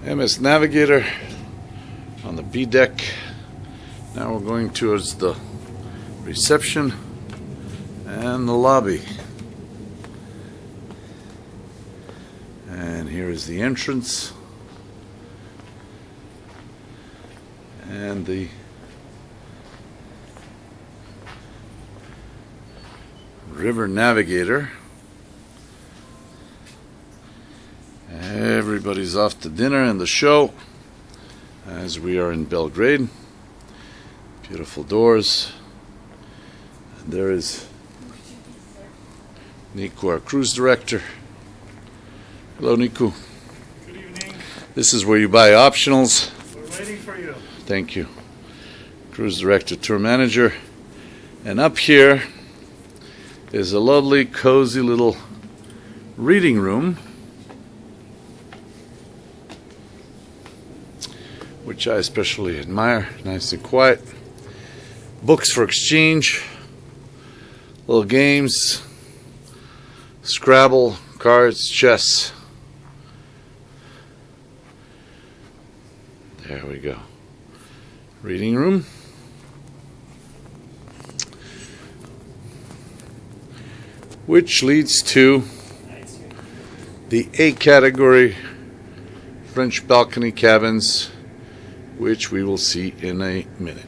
MS Navigator on the B deck. Now we're going towards the reception and the lobby. And here is the entrance and the River Navigator. Everybody's off to dinner and the show as we are in Belgrade. Beautiful doors. And there is Niku, our cruise director. Hello, Niku. Good evening. This is where you buy optionals. We're waiting for you. Thank you. Cruise director, tour manager. And up here is a lovely, cozy little reading room, which I especially admire. Nice and quiet. Books for exchange. Little games. Scrabble, cards, chess. There we go. Reading room. Which leads to the A category French balcony cabins, which we will see in a minute.